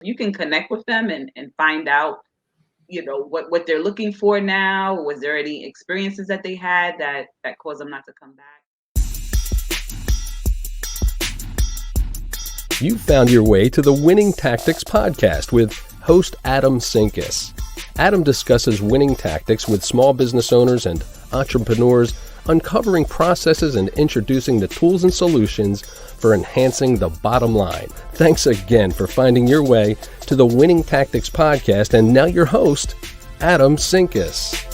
You can connect with them and find out, what they're looking for now. Was there any experiences that they had that caused them not to come back? You found your way to the Winning Tactics podcast with host Adam Sinkus. Adam discusses winning tactics with small business owners and entrepreneurs, uncovering processes and introducing the tools and solutions for enhancing the bottom line. Thanks again for finding your way to the Winning Tactics podcast, and now your host, Adam Sinkus.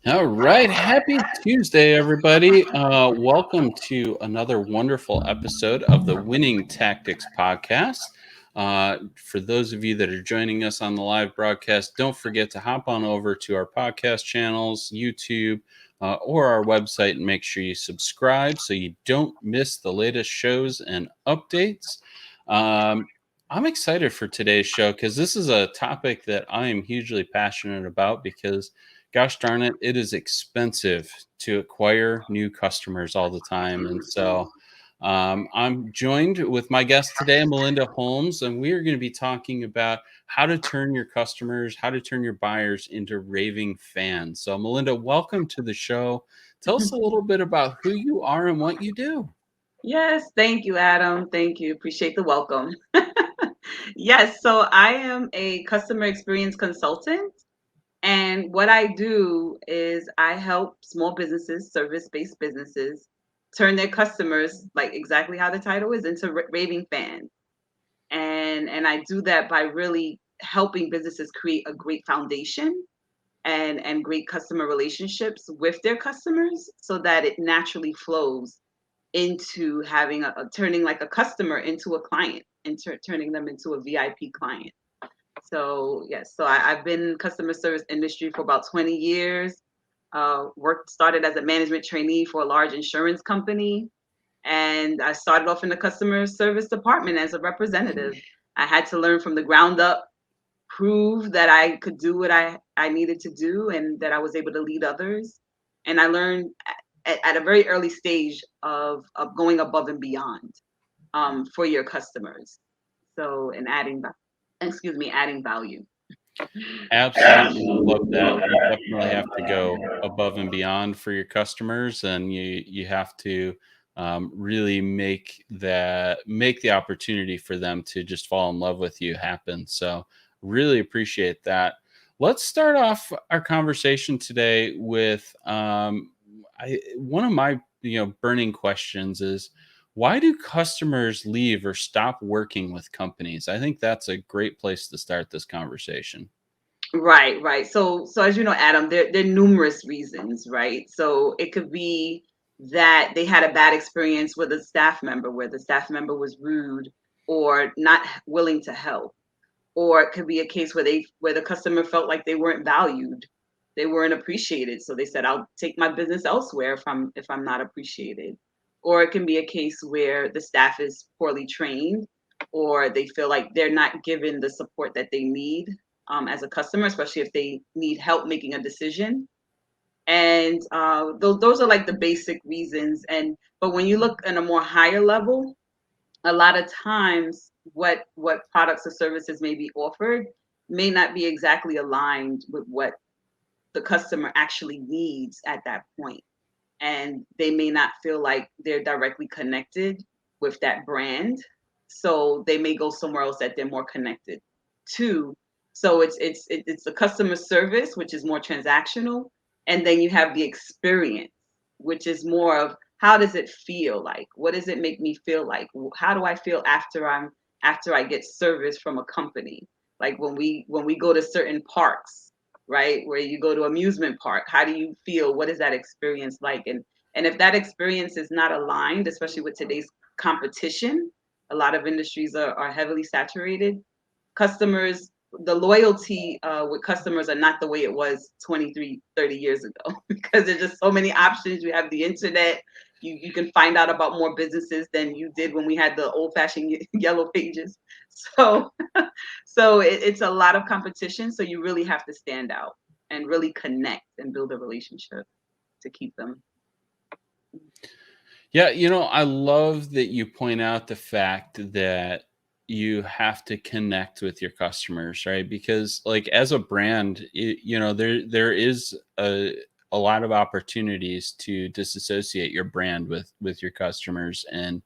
All right. Happy Tuesday, everybody. Welcome to another wonderful episode of the Winning Tactics podcast. For those of you that are joining us on the live broadcast, don't forget to hop on over to our podcast channels, YouTube, or our website, and make sure you subscribe so you don't miss the latest shows and updates. I'm excited for today's show because this is a topic that I am hugely passionate about because gosh darn it, it is expensive to acquire new customers all the time. And so I'm joined with my guest today, Melinda Holmes, and we are going to be talking about how to turn your customers, how to turn your buyers into raving fans. So Melinda, welcome to the show. Tell us a little bit about who you are and what you do. Yes, thank you, Adam. Thank you. Appreciate the welcome. Yes, so I am a customer experience consultant. And what I do is I help small businesses, service-based businesses, turn their customers, like exactly how the title is, into raving fans. And I do that by really helping businesses create a great foundation and great customer relationships with their customers so that it naturally flows into having turning like a customer into a client and turning them into a VIP client. So yes, so I've been in customer service industry for about 20 years. Started as a management trainee for a large insurance company, and I started off in the customer service department as a representative. I had to learn from the ground up, prove that I could do what I needed to do, and that I was able to lead others. And I learned at a very early stage of going above and beyond for your customers. So, and adding value. Absolutely love that. You definitely have to go above and beyond for your customers, and you have to really make the opportunity for them to just fall in love with you happen. So really appreciate that. Let's start off our conversation today with one of my burning questions is, why do customers leave or stop working with companies? I think that's a great place to start this conversation. Right, right. So as you know, Adam, there are numerous reasons, right? So it could be that they had a bad experience with a staff member, where the staff member was rude or not willing to help. Or it could be a case where the customer felt like they weren't valued, they weren't appreciated. So they said, I'll take my business elsewhere if I'm not appreciated. Or it can be a case where the staff is poorly trained, or they feel like they're not given the support that they need as a customer, especially if they need help making a decision. And those are like the basic reasons. But when you look at a more higher level, a lot of times what products or services may be offered may not be exactly aligned with what the customer actually needs at that point, and they may not feel like they're directly connected with that brand, so they may go somewhere else that they're more connected to. So it's the customer service, which is more transactional, and then you have the experience, which is more of, how does it feel like, what does it make me feel like, how do I feel after I get service from a company. Like when we go to certain parks, right, where you go to amusement park, how do you feel, what is that experience like? And if that experience is not aligned, especially with today's competition, a lot of industries are heavily saturated. Customers, the loyalty with customers are not the way it was 23, 30 years ago because there's just so many options. You have the internet. You can find out about more businesses than you did when we had the old-fashioned yellow pages. So it's a lot of competition. So you really have to stand out and really connect and build a relationship to keep them. Yeah, I love that you point out the fact that you have to connect with your customers, right? Because like as a brand, there is a lot of opportunities to disassociate your brand with your customers, and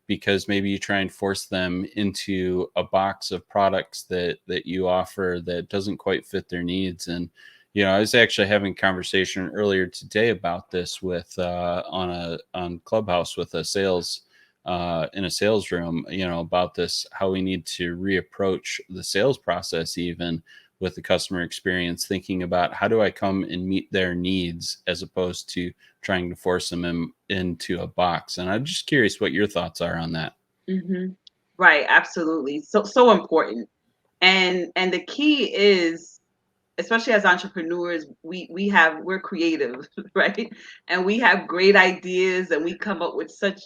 because maybe you try and force them into a box of products that you offer that doesn't quite fit their needs. And I was actually having a conversation earlier today about this with on Clubhouse with a sales in a sales room, about this, how we need to reapproach the sales process, even with the customer experience, thinking about how do I come and meet their needs as opposed to trying to force them into a box. And I'm just curious what your thoughts are on that. Hmm. Right, absolutely. So important. And the key is, especially as entrepreneurs, we're creative, right? And we have great ideas and we come up with such,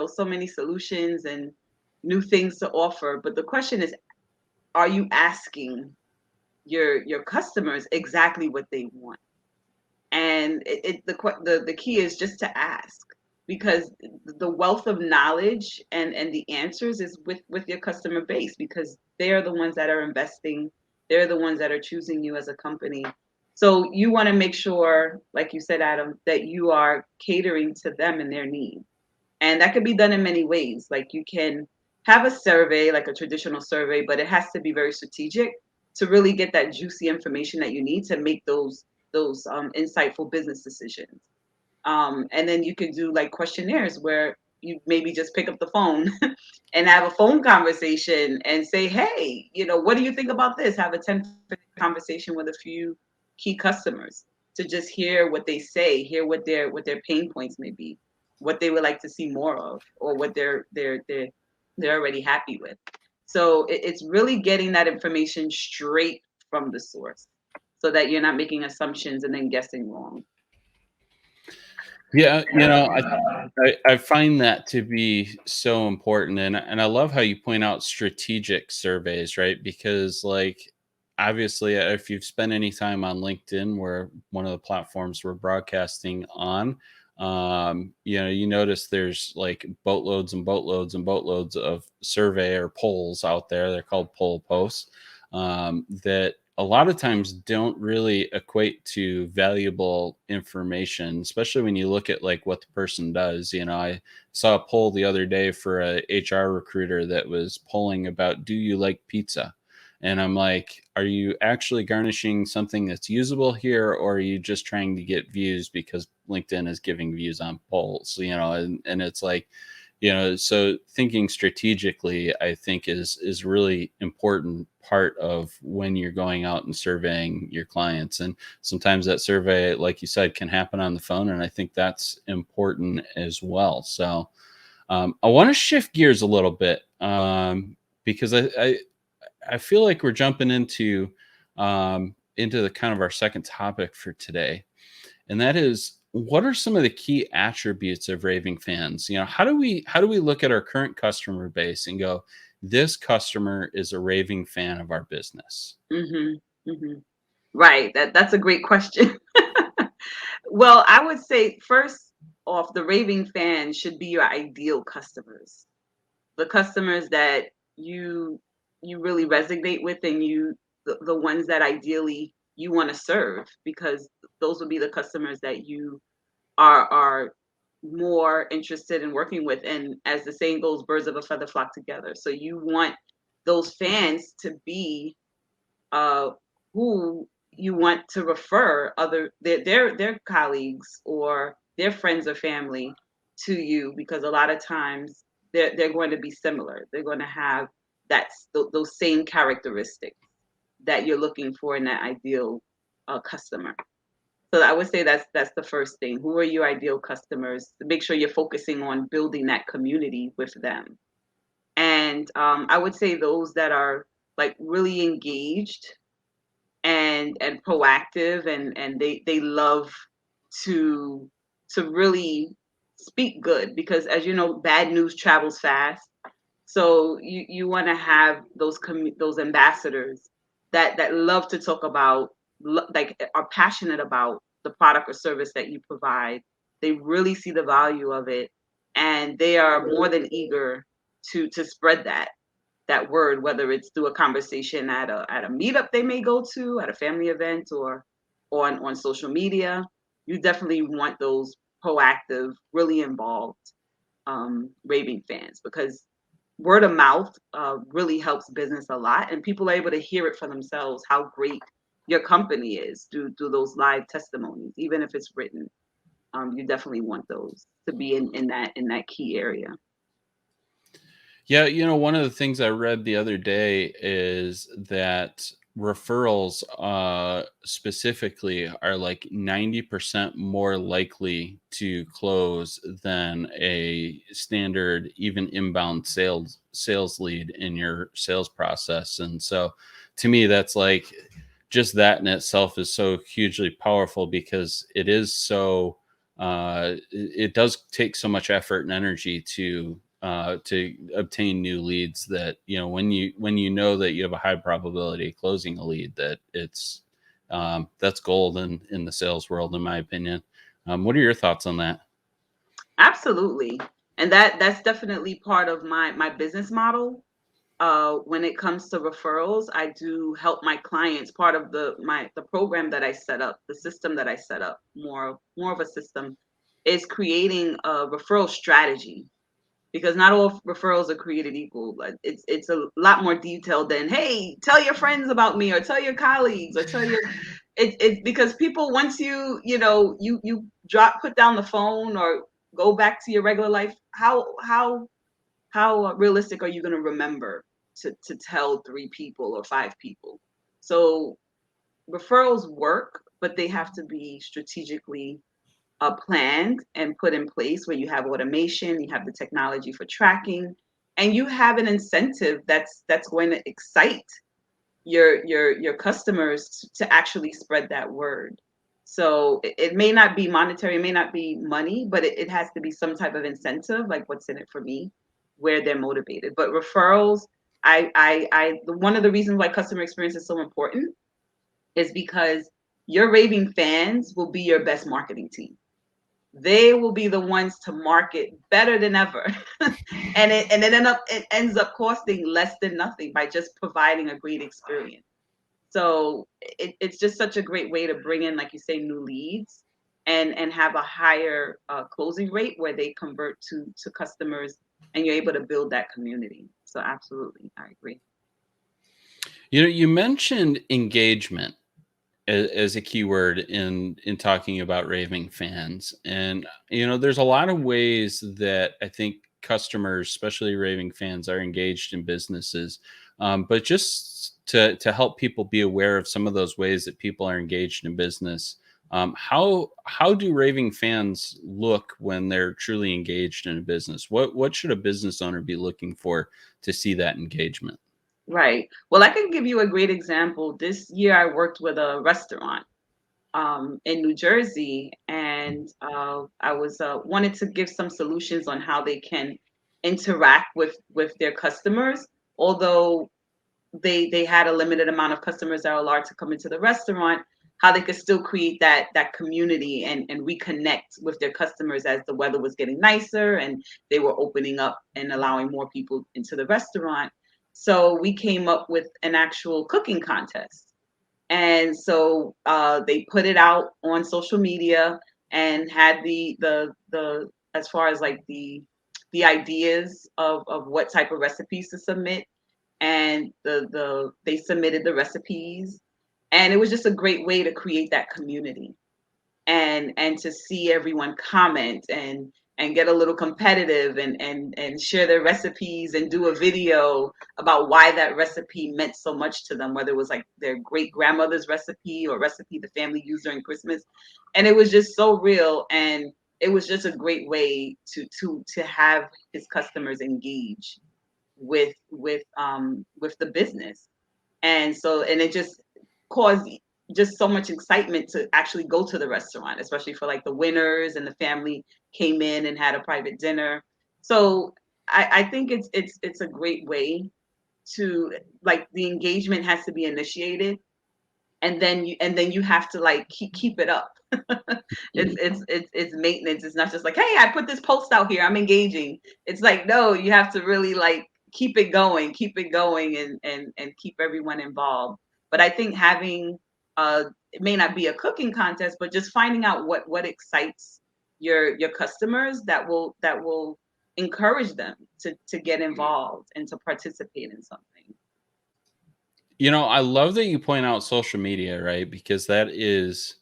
so many solutions and new things to offer. But the question is, are you asking your customers exactly what they want? And the key is just to ask, because the wealth of knowledge and the answers is with your customer base, because they're the ones that are investing, they're the ones that are choosing you as a company. So you want to make sure, like you said, Adam, that you are catering to them and their needs. And that can be done in many ways. Like you can have a survey, like a traditional survey, but it has to be very strategic to really get that juicy information that you need to make those insightful business decisions. And then you could do like questionnaires where you maybe just pick up the phone and have a phone conversation and say, hey, what do you think about this? Have a 10-minute conversation with a few key customers to just hear what they say, hear what their pain points may be, what they would like to see more of, or what they're already happy with. So it's really getting that information straight from the source so that you're not making assumptions and then guessing wrong. Yeah, I find that to be so important, and I love how you point out strategic surveys, right? Because like obviously, if you've spent any time on LinkedIn, where one of the platforms we're broadcasting on, you notice there's like boatloads and boatloads and boatloads of survey or polls out there. They're called poll posts, that a lot of times don't really equate to valuable information, especially when you look at like what the person does. I saw a poll the other day for a HR recruiter that was polling about, do you like pizza? And I'm like, are you actually garnishing something that's usable here, or are you just trying to get views because LinkedIn is giving views on polls? And it's like, so thinking strategically, I think is really important part of when you're going out and surveying your clients. And sometimes that survey, like you said, can happen on the phone, and I think that's important as well. So I want to shift gears a little bit, because I feel like we're jumping into the kind of our second topic for today, and that is, what are some of the key attributes of raving fans? How do we look at our current customer base and go, this customer is a raving fan of our business? Hmm. Hmm. Right. That's a great question. Well, I would say first off, the raving fans should be your ideal customers, the customers that you really resonate with, and the ones that ideally you want to serve, because those would be the customers that you are more interested in working with. And as the saying goes, birds of a feather flock together. So you want those fans to be who you want to refer their colleagues or their friends or family to you, because a lot of times they're going to be similar. They're going to have those same characteristics that you're looking for in that ideal customer. So I would say that's the first thing. Who are your ideal customers? To make sure you're focusing on building that community with them. And I would say those that are like really engaged and proactive, and they love to really speak good, because as you know, bad news travels fast. So you want to have those ambassadors that love to talk about, like are passionate about the product or service that you provide. They really see the value of it, and they are more than eager to spread that word, whether it's through a conversation at a meetup they may go to, at a family event, or on social media. You definitely want those proactive, really involved raving fans, because word of mouth really helps business a lot, and people are able to hear it for themselves how great your company is through those live testimonies, even if it's written. You definitely want those to be in that key area. Yeah, one of the things I read the other day is that referrals specifically are like 90% more likely to close than a standard, even inbound sales lead in your sales process. And so to me, that's like, just that in itself is so hugely powerful, because it is so it does take so much effort and energy to obtain new leads, that when you know that you have a high probability of closing a lead, that it's that's gold in the sales world, in my opinion. What are your thoughts on that? Absolutely. And that's definitely part of my business model. When it comes to referrals, I do help my clients. Part of the program that I set up, the system that I set up, more of a system, is creating a referral strategy, because not all referrals are created equal. Like, it's a lot more detailed than, hey, tell your friends about me, or tell your colleagues, or tell your it's because people, once you put down the phone or go back to your regular life, how realistic are you going to remember to tell 3 people or 5 people? So referrals work, but they have to be strategically planned and put in place, where you have automation, you have the technology for tracking, and you have an incentive that's going to excite your customers to actually spread that word. So it may not be monetary, it may not be money, but it has to be some type of incentive, like what's in it for me, where they're motivated. But referrals, one of the reasons why customer experience is so important is because your raving fans will be your best marketing team. They will be the ones to market better than ever. It ends up costing less than nothing by just providing a great experience. So it's just such a great way to bring in, like you say, new leads, and have a higher closing rate, where they convert to customers, and you're able to build that community. So absolutely, I agree. You mentioned engagement as a keyword in talking about raving fans, and there's a lot of ways that I think customers, especially raving fans, are engaged in businesses. But just to help people be aware of some of those ways that people are engaged in business, how do raving fans look when they're truly engaged in a business? What should a business owner be looking for to see that engagement? Right. Well, I can give you a great example. This year, I worked with a restaurant in New Jersey, and I was wanted to give some solutions on how they can interact with their customers. Although they had a limited amount of customers that are allowed to come into the restaurant, how they could still create that community, and reconnect with their customers as the weather was getting nicer and they were opening up and allowing more people into the restaurant. So we came up with an actual cooking contest. And so they put it out on social media, and had the as far as like the ideas of what type of recipes to submit, and they submitted the recipes, and it was just a great way to create that community, and to see everyone comment, and get a little competitive, and share their recipes, and do a video about why that recipe meant so much to them, whether it was like their great grandmother's recipe, or recipe the family used during Christmas. And it was just so real, and it was just a great way to have his customers engage with the business. And it just caused just so much excitement to actually go to the restaurant, especially for like the winners, and the family came in and had a private dinner. So I think it's a great way to, like, the engagement has to be initiated, and then you have to like keep it up. It's maintenance. It's not just like, hey, I put this post out here, I'm engaging. It's like, no, you have to really like keep it going, and keep everyone involved. But I think having it may not be a cooking contest, but just finding out what excites your customers that will encourage them to get involved and to participate in something. I love that you point out social media, right? Because that is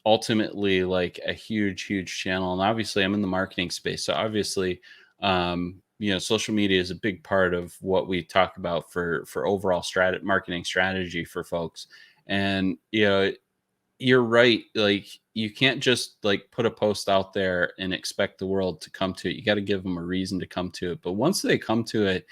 ultimately like a huge channel. And obviously I'm in the marketing space. So obviously, social media is a big part of what we talk about for overall marketing strategy for folks. And, you're right. Like you can't just like put a post out there and expect the world to come to it. You got to give them a reason to come to it. But once they come to it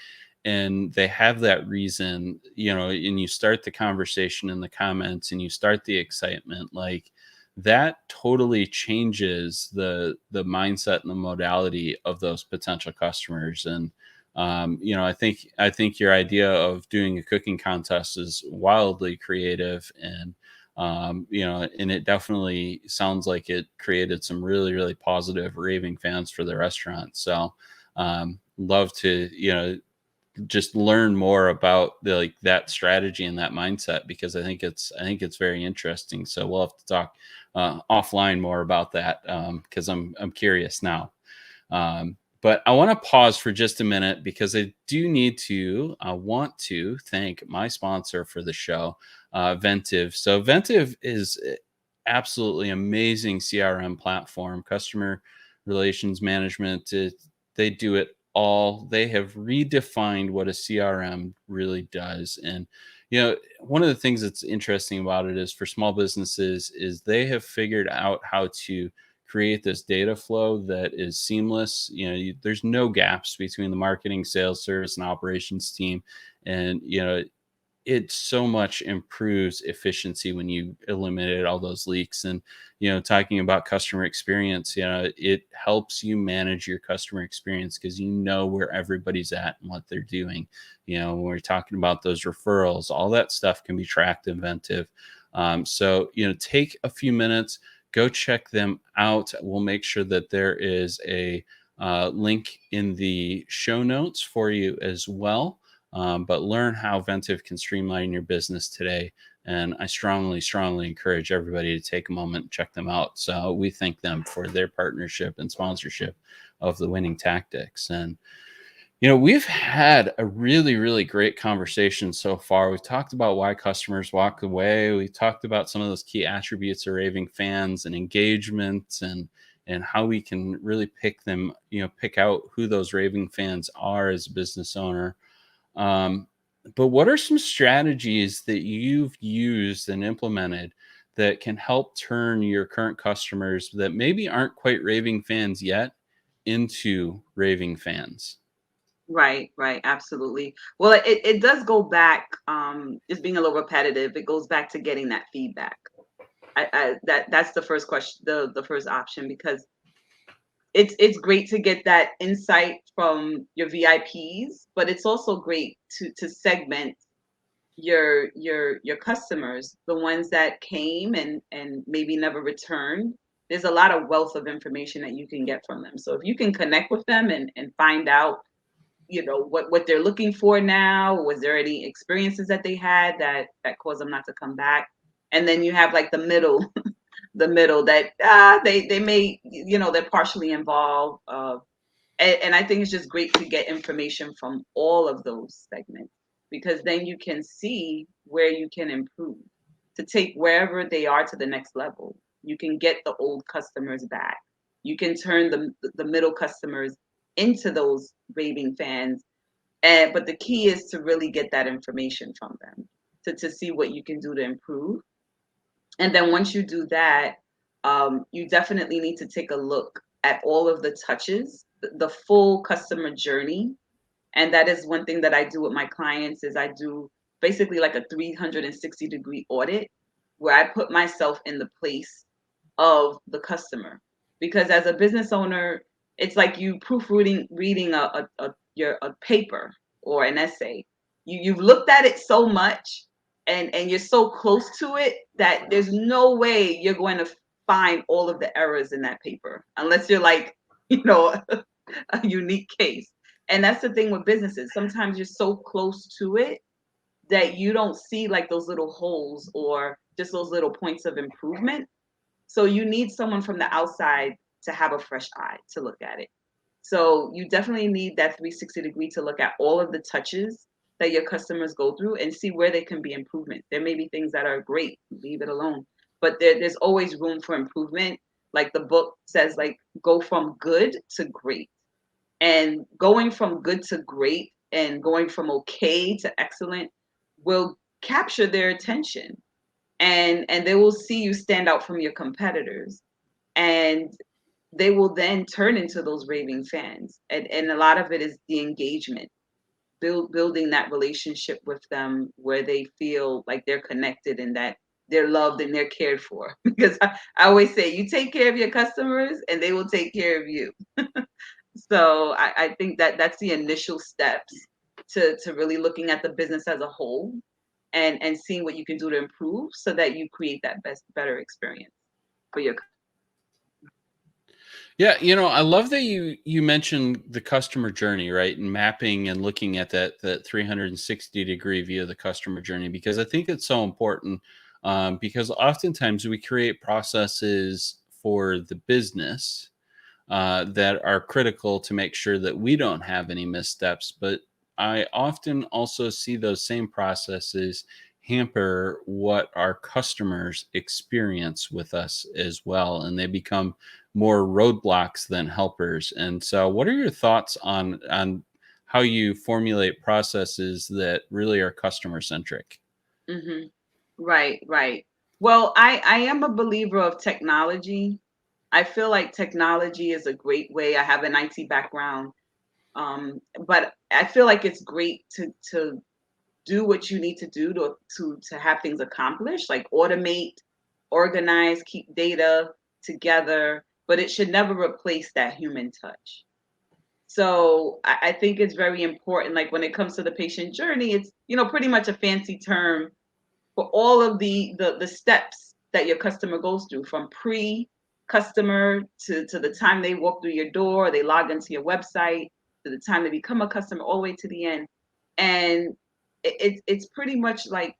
and they have that reason, and you start the conversation in the comments and you start the excitement, like that totally changes the mindset and the modality of those potential customers. And I think your idea of doing a cooking contest is wildly creative, and it definitely sounds like it created some really positive raving fans for the restaurant. So love to just learn more about like that strategy and that mindset, because I think it's very interesting. So we'll have to talk offline more about that, because I'm curious now. But I want to pause for just a minute because I want to thank my sponsor for the show, Ventive. So Ventive is absolutely amazing CRM platform, customer relations management. They do it all. They have redefined what a CRM really does. And, one of the things that's interesting about it is for small businesses is they have figured out how to create this data flow that is seamless. There's no gaps between the marketing, sales, service, and operations team. And, it so much improves efficiency when you eliminate all those leaks. And, talking about customer experience, it helps you manage your customer experience because you know where everybody's at and what they're doing. When we're talking about those referrals, all that stuff can be tracked in Ventive. So, take a few minutes, go check them out. We'll make sure that there is a link in the show notes for you as well. But learn how Ventive can streamline your business today. And I strongly encourage everybody to take a moment and check them out. So we thank them for their partnership and sponsorship of the Winning Tactics. And, we've had a really great conversation so far. We've talked about why customers walk away. We talked about some of those key attributes of raving fans and engagement, and how we can really pick out who those raving fans are as a business owner. But what are some strategies that you've used and implemented that can help turn your current customers that maybe aren't quite raving fans yet into raving fans? Right, absolutely. Well, it does go back, just being a little repetitive, it goes back to getting that feedback. That's the first question, the first option, because it's great to get that insight from your VIPs, but it's also great to segment your customers, the ones that came and maybe never returned. There's a lot of wealth of information that you can get from them. So if you can connect with them and find out, what they're looking for now, was there any experiences that they had that caused them not to come back? And then you have like the middle the middle that they may, they're partially involved, and I think it's just great to get information from all of those segments, because then you can see where you can improve to take wherever they are to the next level. You can get the old customers back. You can turn the middle customers into those raving fans. But the key is to really get that information from them to see what you can do to improve. And then once you do that, you definitely need to take a look at all of the touches, the full customer journey. And that is one thing that I do with my clients is I do basically like a 360-degree audit where I put myself in the place of the customer. Because as a business owner, it's like you reading a paper or an essay. You've looked at it so much and you're so close to it that there's no way you're going to find all of the errors in that paper unless you're like, you know, a unique case. And that's the thing with businesses. Sometimes you're so close to it that you don't see like those little holes or just those little points of improvement. So you need someone from the outside to have a fresh eye to look at it. So you definitely need that 360-degree to look at all of the touches that your customers go through and see where they can be improvement. There may be things that are great, leave it alone. But there's always room for improvement. Like the book says, like go from good to great. And going from good to great and going from okay to excellent will capture their attention. And they will see you stand out from your competitors. And they will then turn into those raving fans. And a lot of it is the engagement, building that relationship with them where they feel like they're connected and that they're loved and they're cared for. Because I always say, you take care of your customers and they will take care of you. So I think that that's the initial steps to really looking at the business as a whole and seeing what you can do to improve so that you create that better experience for your. Yeah, I love that you mentioned the customer journey, right? And mapping and looking at that 360-degree view of the customer journey, because I think it's so important. Because oftentimes we create processes for the business that are critical to make sure that we don't have any missteps. But I often also see those same processes hamper what our customers experience with us as well, and they become more roadblocks than helpers. And so, what are your thoughts on how you formulate processes that really are customer centric? Hmm. Right, right. Well, I am a believer of technology. I feel like technology is a great way. I have an IT background, but I feel like it's great to do what you need to do to have things accomplished, like automate, organize, keep data together, but it should never replace that human touch. So I think it's very important. Like when it comes to the patient journey, it's pretty much a fancy term for all of the steps that your customer goes through, from pre-customer to the time they walk through your door, they log into your website, to the time they become a customer, all the way to the end. And it's pretty much like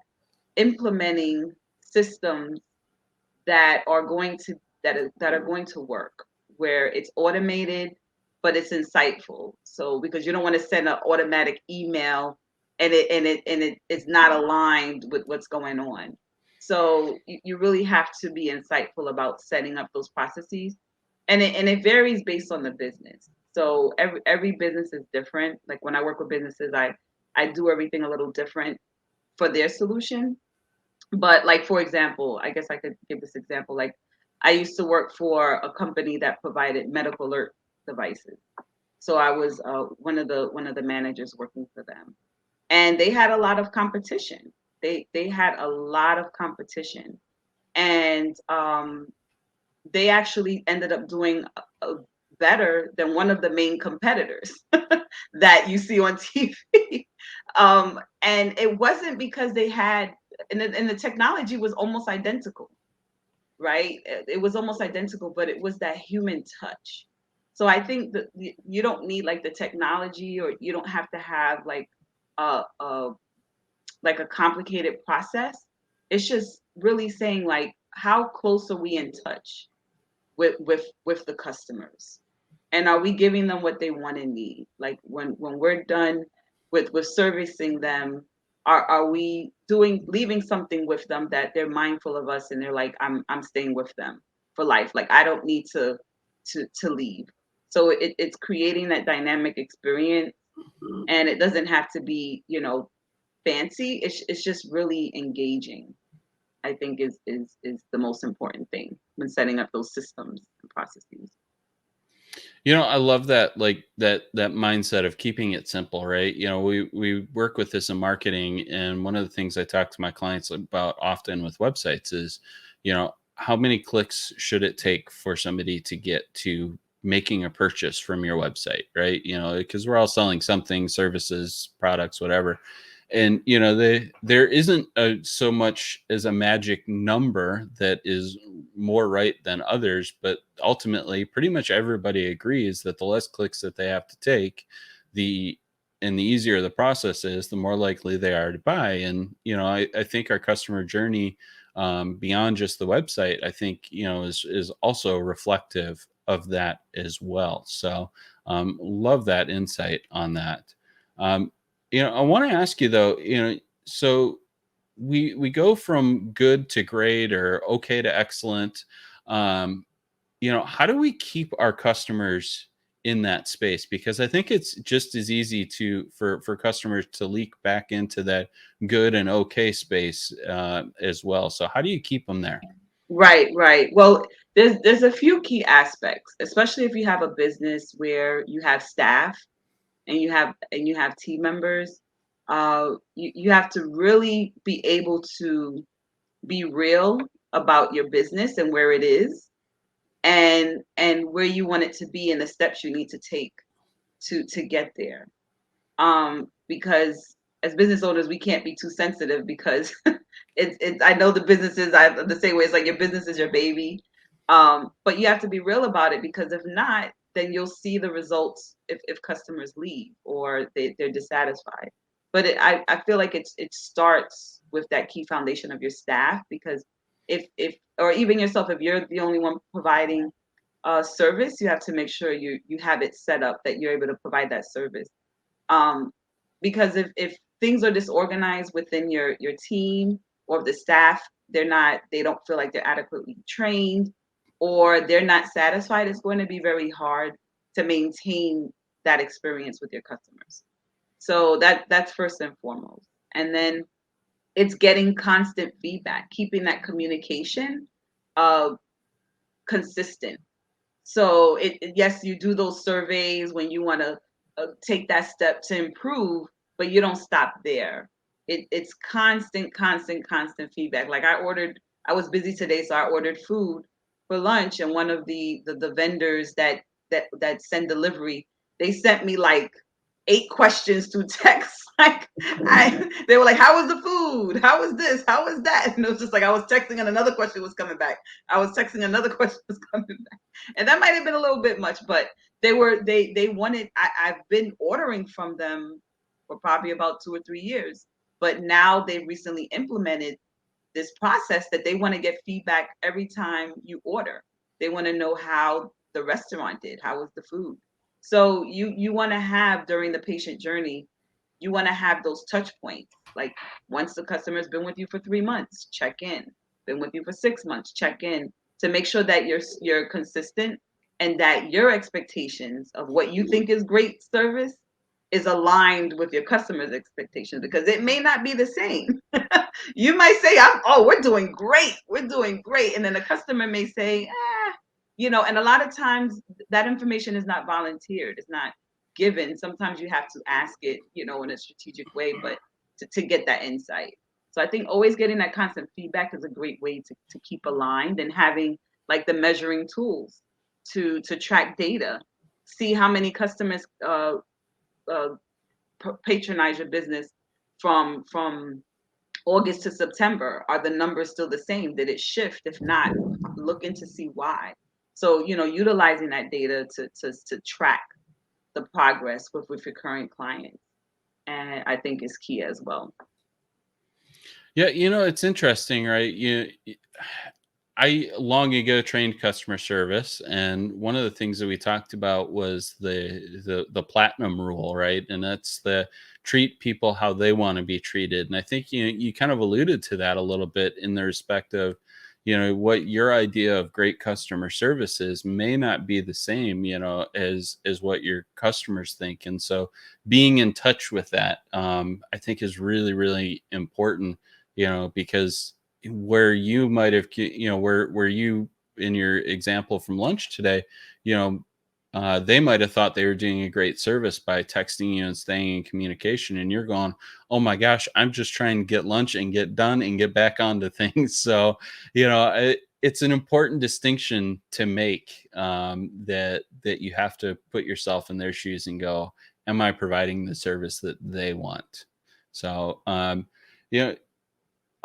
implementing systems that are going to that are going to work, where it's automated but it's insightful. So because you don't want to send an automatic email and it's not aligned with what's going on. So you really have to be insightful about setting up those processes, and it varies based on the business. So every business is different. Like when I work with businesses, I do everything a little different for their solution. But like, for example, I guess I could give this example. Like I used to work for a company that provided medical alert devices. So I was one of the managers working for them, and they had a lot of competition. They had a lot of competition, and they actually ended up doing better than one of the main competitors that you see on TV. And it wasn't because they had, and the technology was almost identical, right? It was almost identical, but it was that human touch. So I think that you don't need like the technology, or you don't have to have like a like a complicated process. It's just really saying like, how close are we in touch with the customers, and are we giving them what they want and need? Like when we're done with servicing them, are we leaving something with them that they're mindful of us and they're like, I'm staying with them for life. Like I don't need to leave. So it's creating that dynamic experience, and it doesn't have to be fancy. It's just really engaging. I think is the most important thing when setting up those systems and processes. I love that, like that mindset of keeping it simple, right? We work with this in marketing, and one of the things I talk to my clients about often with websites is, how many clicks should it take for somebody to get to making a purchase from your website, right? Because we're all selling something, services, products, whatever. And there isn't so much as a magic number that is more right than others, but ultimately pretty much everybody agrees that the less clicks that they have to take, the and the easier the process is, the more likely they are to buy. And I think our customer journey, beyond just the website, I think is also reflective of that as well. So love that insight on that. um, I want to ask you though, so we go from good to great or okay to excellent. Um, how do we keep our customers in that space? Because I think it's just as easy for customers to leak back into that good and okay space as well. So how do you keep them there? Right, right. Well, there's a few key aspects, especially if you have a business where you have staff and you have team members. You have to really be able to be real about your business and where it is, and where you want it to be, and the steps you need to take to get there. Because as business owners, we can't be too sensitive, because it's I know the businesses, I the same way, it's like your business is your baby. But you have to be real about it, because if not, then you'll see the results if customers leave or they're dissatisfied. But I feel like it starts with that key foundation of your staff, because if or even yourself, if you're the only one providing service, you have to make sure you have it set up that you're able to provide that service. um, because if things are disorganized within your team, or the staff, they don't feel like they're adequately trained, or they're not satisfied, it's going to be very hard to maintain that experience with your customers. So that's first and foremost. And then it's getting constant feedback, keeping that communication uh, consistent. So yes, you do those surveys when you want to take that step to improve, but you don't stop there. It's constant feedback. Like I was busy today, so I ordered food for lunch, and one of the vendors that send delivery, they sent me like 8 questions through text. Like they were like, "How was the food? How was this? How was that?" And it was just like I was texting, and another question was coming back. I was texting, another question was coming back, and that might have been a little bit much, but they wanted. I've been ordering from them for probably about 2 or 3 years, but now they've recently implemented this process that they want to get feedback every time you order. They want to know how the restaurant did, how was the food. So you want to have, during the patient journey, you want to have those touch points. Like, once the customer's been with you for 3 months, check in. Been with you for 6 months, check in, to make sure that you're consistent, and that your expectations of what you think is great service is aligned with your customers' expectations, because it may not be the same. You might say, "Oh, we're doing great," and then the customer may say, and a lot of times that information is not volunteered, it's not given. Sometimes you have to ask it, in a strategic way, but to get that insight. So I think always getting that constant feedback is a great way to keep aligned, and having like the measuring tools to track data, see how many customers uh, patronize your business from August to September. Are the numbers still the same? Did it shift? If not, look into see why. So, utilizing that data to track the progress with your current clients, and I think is key as well. Yeah, it's interesting, right? I long ago trained customer service, and one of the things that we talked about was the platinum rule, right? And that's the treat people how they want to be treated. And I think you kind of alluded to that a little bit, in the respect of what your idea of great customer service is may not be the same as what your customers think. And so being in touch with that, I think, is really, really important, because where you might have, where you, in your example from lunch today, you know they might have thought they were doing a great service by texting you and staying in communication, and you're going, oh my gosh, I'm just trying to get lunch and get done and get back onto things. So it's an important distinction to make, that you have to put yourself in their shoes and go, am I providing the service that they want? So, you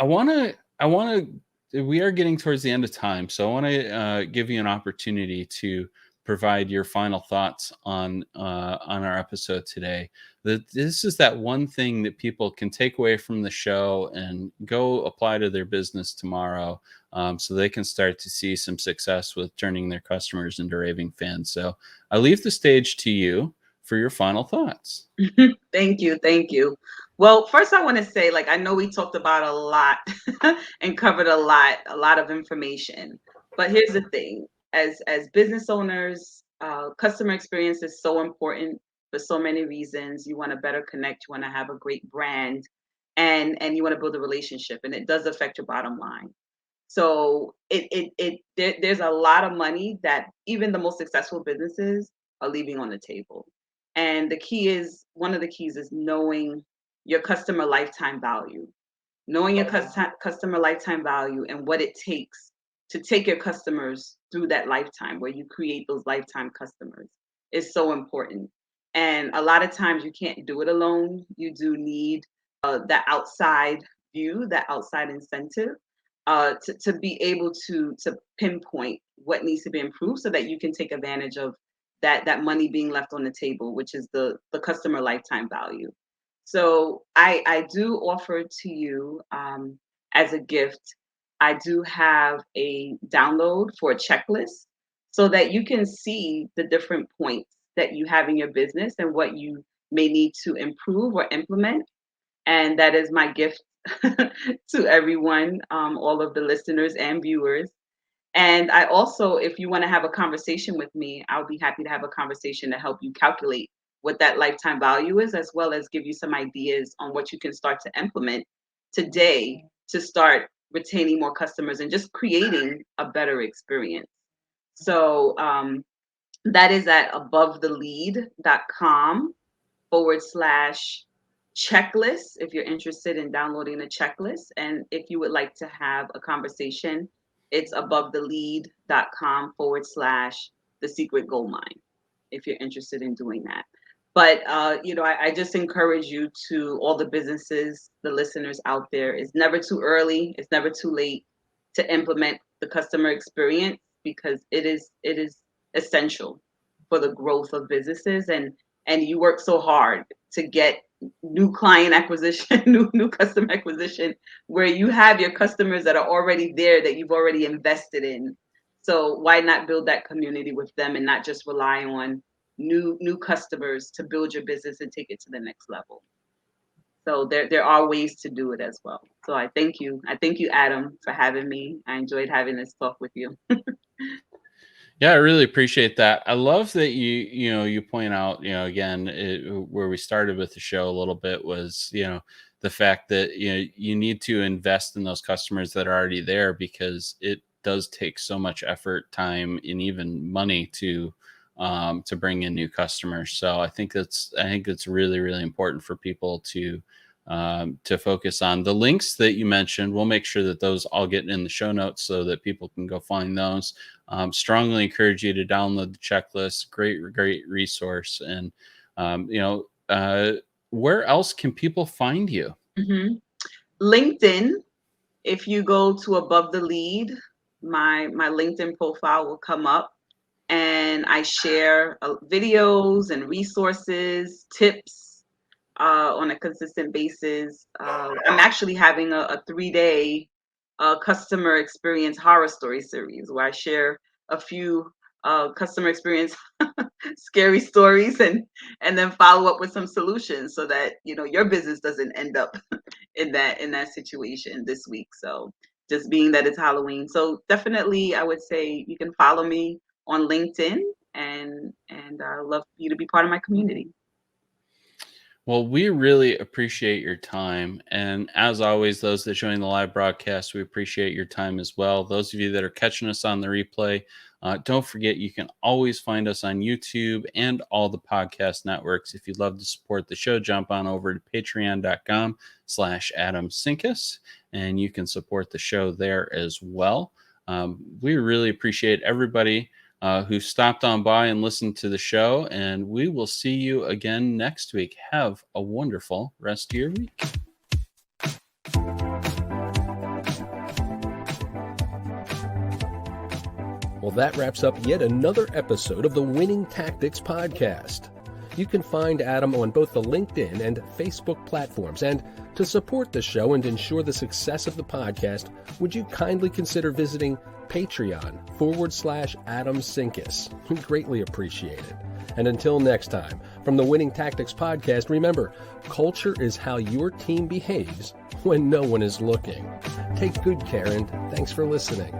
know, we are getting towards the end of time. So I want to give you an opportunity to provide your final thoughts on our episode today. That this is that one thing that people can take away from the show and go apply to their business tomorrow, so they can start to see some success with turning their customers into raving fans. So I leave the stage to you for your final thoughts. Thank you. Thank you. Well, first I want to say, like, I know we talked about a lot and covered a lot of information. But here's the thing: as business owners, customer experience is so important for so many reasons. You want to better connect, you want to have a great brand, and you want to build a relationship, and it does affect your bottom line. So there's a lot of money that even the most successful businesses are leaving on the table. And the key is one of the keys is knowing your customer lifetime value, knowing your customer lifetime value and what it takes to take your customers through that lifetime where you create those lifetime customers is so important. And a lot of times you can't do it alone. You do need that outside view, that outside incentive, to be able to pinpoint what needs to be improved so that you can take advantage of that money being left on the table, which is the customer lifetime value. So I do offer to you, as a gift, I do have a download for a checklist so that you can see the different points that you have in your business and what you may need to improve or implement. And that is my gift to everyone, all of the listeners and viewers. And I also, if you want to have a conversation with me, I'll be happy to have a conversation to help you calculate what that lifetime value is, as well as give you some ideas on what you can start to implement today to start retaining more customers and just creating a better experience. So that is at abovethelead.com/checklist if you're interested in downloading a checklist. And if you would like to have a conversation, it's abovethelead.com/the secret gold mine if you're interested in doing that. But I just encourage you, to all the businesses, the listeners out there, it's never too early, it's never too late to implement the customer experience, because it is essential for the growth of businesses. And you work so hard to get new client acquisition, new customer acquisition, where you have your customers that are already there, that you've already invested in. So why not build that community with them and not just rely on new customers to build your business and take it to the next level? So there are ways to do it as well. So I thank you, Adam, for having me. I enjoyed having this talk with you. Yeah, I really appreciate that. I love that you point out, again, where we started with the show a little bit was, the fact that, you need to invest in those customers that are already there, because it does take so much effort, time, and even money to bring in new customers. So I think it's really, really important for people to focus on. The links that you mentioned, we'll make sure that those all get in the show notes so that people can go find those. Strongly encourage you to download the checklist. Great resource. And where else can people find you? Mm-hmm. LinkedIn. If you go to Above the Lead, my LinkedIn profile will come up, and I share videos and resources, tips, on a consistent basis. I'm actually having a 3-day customer experience horror story series where I share a few customer experience scary stories, and then follow up with some solutions so that your business doesn't end up in that situation this week. So just being that it's Halloween, so definitely I would say you can follow me on LinkedIn, and I love you to be part of my community. Well, we really appreciate your time. And as always, those that join the live broadcast, we appreciate your time as well. Those of you that are catching us on the replay, don't forget you can always find us on YouTube and all the podcast networks. If you'd love to support the show, jump on over to patreon.com/Adam Sinkus, and you can support the show there as well. We really appreciate everybody who stopped on by and listened to the show. And we will see you again next week. Have a wonderful rest of your week. Well, that wraps up yet another episode of the Winning Tactics Podcast. You can find Adam on both the LinkedIn and Facebook platforms. And to support the show and ensure the success of the podcast, would you kindly consider visiting Patreon.com/Adam Sinkus? We greatly appreciate it. And until next time, from the Winning Tactics Podcast, remember, culture is how your team behaves when no one is looking. Take good care, and thanks for listening.